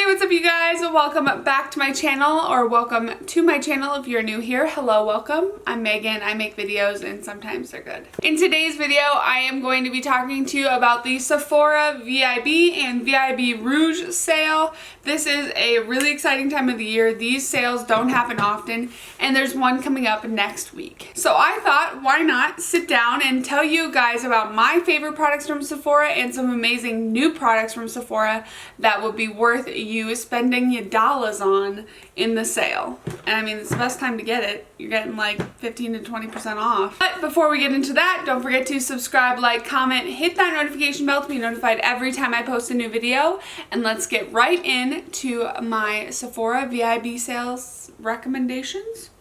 Hey, what's up you guys? Welcome back to my channel, or welcome to my channel if you're new here. Hello, welcome. I'm Megan. I make videos and sometimes they're good. In today's video, I am going to be talking to you about the Sephora VIB and VIB Rouge sale. This is a really exciting time of the year. These sales don't happen often, and there's one coming up next week. So I thought, why not sit down and tell you guys about my favorite products from Sephora and some amazing new products from Sephora that would be worth you spending your dollars on in the sale. And I mean, it's the best time to get it. You're getting like 15 to 20% off. But before we get into that, don't forget to subscribe, like, comment, hit that notification bell to be notified every time I post a new video. And let's get right into my Sephora VIB sales recommendations.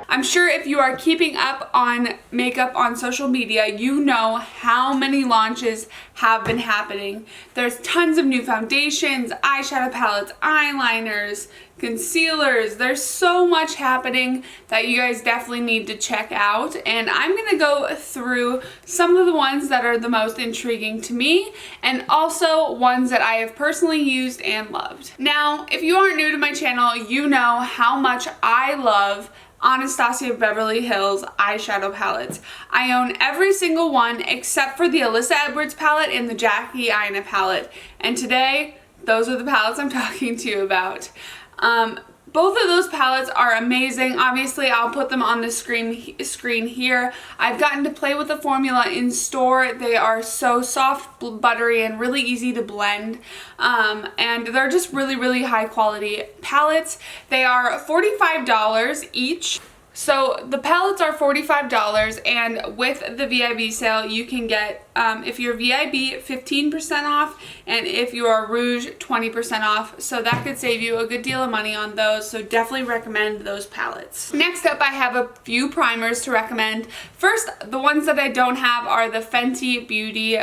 I'm sure if you are keeping up on makeup on social media, you know how many launches have been happening. There's tons of new foundations, eyeshadow palettes, eyeliners, concealers. There's so much happening that you guys definitely need to check out. And I'm gonna go through some of the ones that are the most intriguing to me, and also ones that I have personally used and loved. Now, if you aren't new to my channel, you know how much I love Anastasia Beverly Hills eyeshadow palettes. I own every single one except for the Alyssa Edwards palette and the Jackie Aina palette. And today, those are the palettes I'm talking to you about. Both of those palettes are amazing. Obviously, I'll put them on the screen here. I've gotten to play with the formula in store. They are so soft, buttery, and really easy to blend. And they're just really, really high quality palettes. They are $45 each. So the palettes are $45, and with the VIB sale you can get, if you're VIB, 15% off, and if you are Rouge, 20% off. So that could save you a good deal of money on those, so definitely recommend those palettes. Next up, I have a few primers to recommend. First, the ones that I don't have are the Fenty Beauty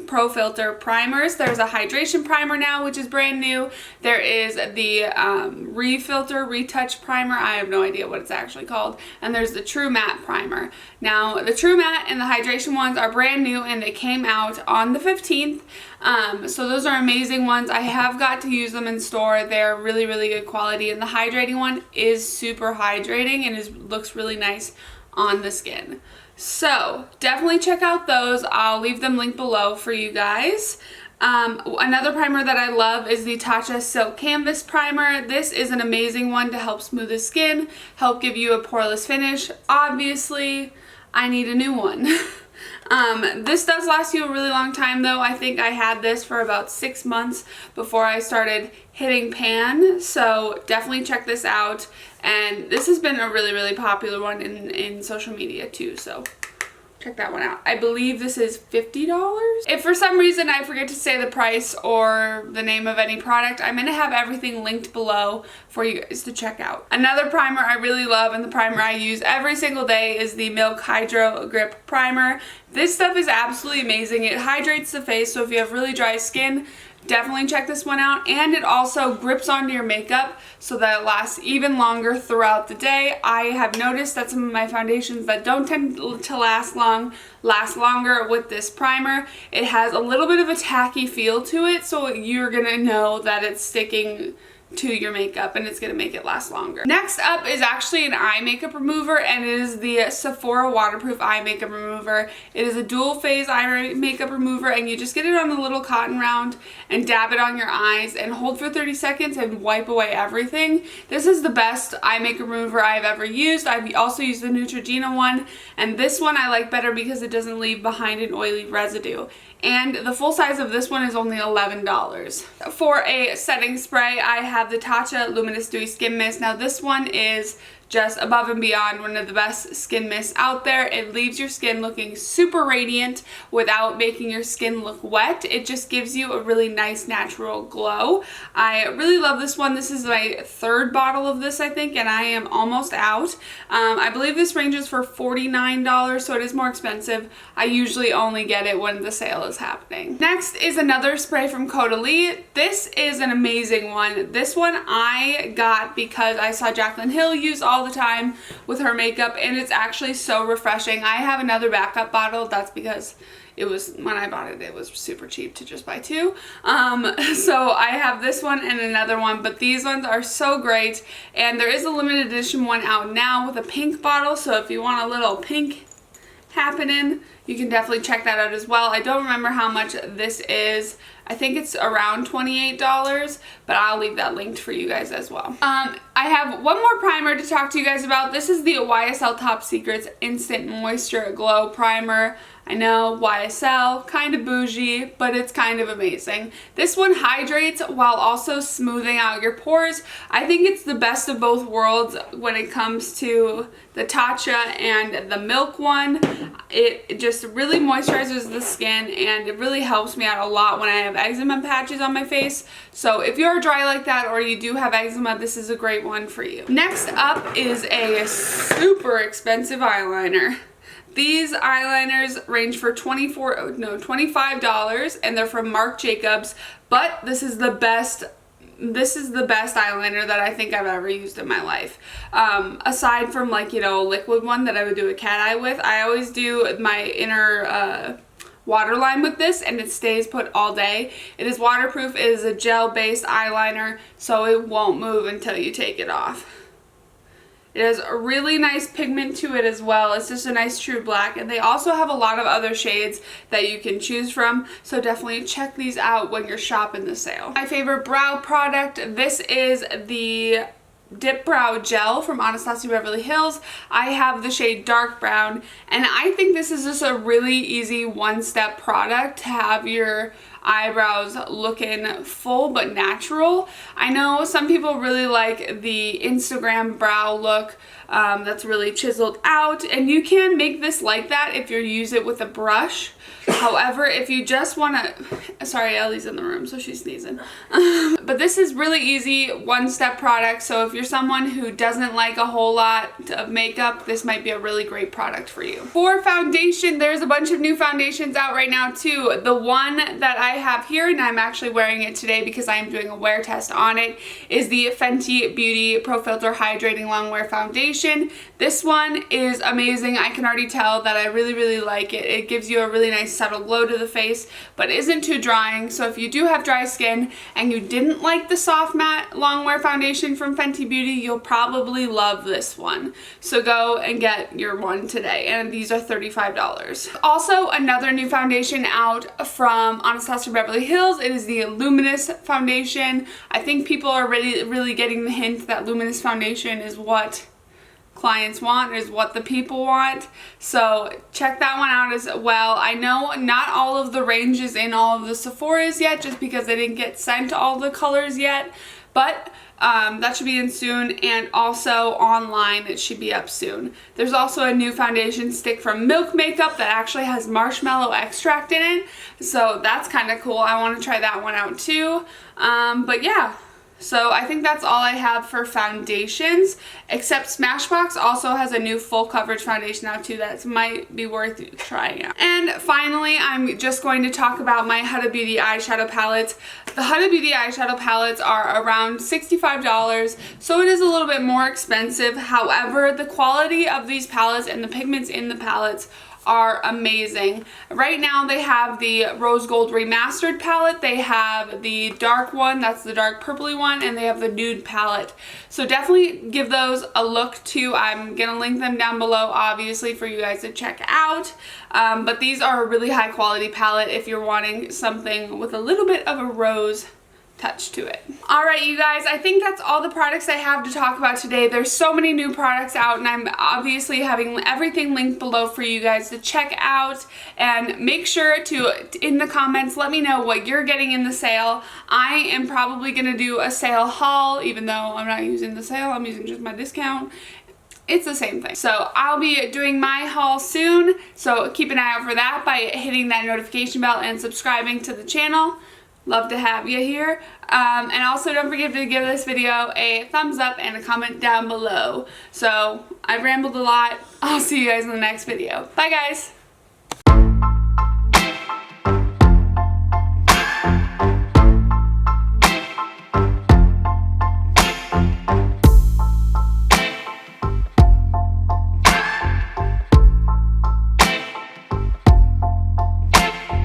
Pro Filter primers. There's a hydration primer now, which is brand new. There is the Retouch primer. I have no idea what it's actually called. And there's the True Matte primer. Now, the True Matte and the hydration ones are brand new, and they came out on the 15th. So those are amazing ones. I have got to use them in store. They're really, really good quality. And the hydrating one is super hydrating and looks really nice on the skin. So definitely check out those. I'll leave them linked below for you guys. Another primer that I love is the Tatcha Silk Canvas Primer. This is an amazing one to help smooth the skin, help give you a poreless finish. Obviously, I need a new one. This does last you a really long time though. I think I had this for about 6 months before I started hitting pan, so definitely check this out. And this has been a really, really popular one in social media too, so check that one out. I believe this is $50. If for some reason I forget to say the price or the name of any product, I'm going to have everything linked below for you guys to check out. Another primer I really love, and the primer I use every single day, is the Milk Hydro Grip Primer. This stuff is absolutely amazing. It hydrates the face, so if you have really dry skin, definitely check this one out. And it also grips onto your makeup so that it lasts even longer throughout the day. I have noticed that some of my foundations that don't tend to last longer with this primer. It has a little bit of a tacky feel to it, so you're gonna know that it's sticking to your makeup and it's gonna make it last longer. Next up is actually an eye makeup remover, and it is the Sephora Waterproof Eye Makeup Remover. It is a dual phase eye makeup remover, and you just get it on a little cotton round and dab it on your eyes and hold for 30 seconds and wipe away everything. This is the best eye makeup remover I've ever used. I've also used the Neutrogena one, and this one I like better because it doesn't leave behind an oily residue. And the full size of this one is only $11. For a setting spray, I have the Tatcha Luminous Dewy Skin Mist. Now this one is just above and beyond one of the best skin mists out there. It leaves your skin looking super radiant without making your skin look wet. It just gives you a really nice natural glow. I really love this one. This is my third bottle of this, I think, and I am almost out. I believe this ranges for $49, so it is more expensive. I usually only get it when the sale is happening. Next is another spray from Caudalie. This is an amazing one. This one I got because I saw Jaclyn Hill use all the time with her makeup, and it's actually so refreshing. I have another backup bottle. That's because it was, when I bought it, it was super cheap to just buy 2. So I have this one and another one, but these ones are so great. And there is a limited edition one out now with a pink bottle, so if you want a little pink happening, you can definitely check that out as well. I don't remember how much this is. I think it's around $28, but I'll leave that linked for you guys as well. I have one more primer to talk to you guys about. This is the YSL Top Secrets Instant Moisture Glow Primer. I know, YSL, kind of bougie, but it's kind of amazing. This one hydrates while also smoothing out your pores. I think it's the best of both worlds when it comes to the Tatcha and the Milk one. It just really moisturizes the skin, and it really helps me out a lot when I have eczema patches on my face. So if you're dry like that or you do have eczema, this is a great one for you. Next up is a super expensive eyeliner. These eyeliners range for $25, and they're from Marc Jacobs, but this is the best eyeliner that I think I've ever used in my life. Aside from, like, you know, a liquid one that I would do a cat eye with, I always do my inner waterline with this, and it stays put all day. It is waterproof. It is a gel-based eyeliner, so it won't move until you take it off. It has a really nice pigment to it as well. It's just a nice true black, and they also have a lot of other shades that you can choose from, so definitely check these out when you're shopping the sale. My favorite brow product, this is the Dip Brow Gel from Anastasia Beverly Hills. I have the shade Dark Brown, and I think this is just a really easy one-step product to have your eyebrows looking full but natural. I know some people really like the Instagram brow look that's really chiseled out, and you can make this like that if you use it with a brush. However, if you just want to, sorry, Ellie's in the room, so she's sneezing. But this is really easy one-step product, so if you're someone who doesn't like a whole lot of makeup, this might be a really great product for you. For foundation, there's a bunch of new foundations out right now too. The one that I have here, and I'm actually wearing it today because I am doing a wear test on it, is the Fenty Beauty Pro Filter Hydrating Longwear Foundation. This one is amazing. I can already tell that I really, really like it. It gives you a really nice subtle glow to the face, but isn't too drying. So if you do have dry skin and you didn't like the soft matte longwear foundation from Fenty Beauty, you'll probably love this one. So go and get your one today, and these are $35. Also, another new foundation out from Anastasia Beverly Hills. It is the Luminous Foundation. I think people are really getting the hint that Luminous Foundation is what clients want, is what the people want, so check that one out as well. I know not all of the range is in all of the Sephora's yet, just because they didn't get sent all the colors yet, but that should be in soon, and also online it should be up soon. There's also a new foundation stick from Milk Makeup that actually has marshmallow extract in it, so that's kind of cool. I want to try that one out too. But yeah, so I think that's all I have for foundations, except Smashbox also has a new full coverage foundation now too that might be worth trying out. And finally, I'm just going to talk about my Huda Beauty eyeshadow palettes. The Huda Beauty eyeshadow palettes are around $65, so it is a little bit more expensive. However, the quality of these palettes and the pigments in the palettes are amazing. Right now they have the Rose Gold Remastered palette, they have the dark one, that's the dark purpley one, and they have the nude palette. So definitely give those a look too. I'm gonna link them down below obviously for you guys to check out. But these are a really high quality palette if you're wanting something with a little bit of a rose touch to it. Alright you guys, I think that's all the products I have to talk about today. There's so many new products out, and I'm obviously having everything linked below for you guys to check out, and make sure to, in the comments, let me know what you're getting in the sale. I am probably going to do a sale haul, even though I'm not using the sale, I'm using just my discount. It's the same thing. So I'll be doing my haul soon, so keep an eye out for that by hitting that notification bell and subscribing to the channel. Love to have you here. And also don't forget to give this video a thumbs up and a comment down below. So I've rambled a lot. I'll see you guys in the next video. Bye guys.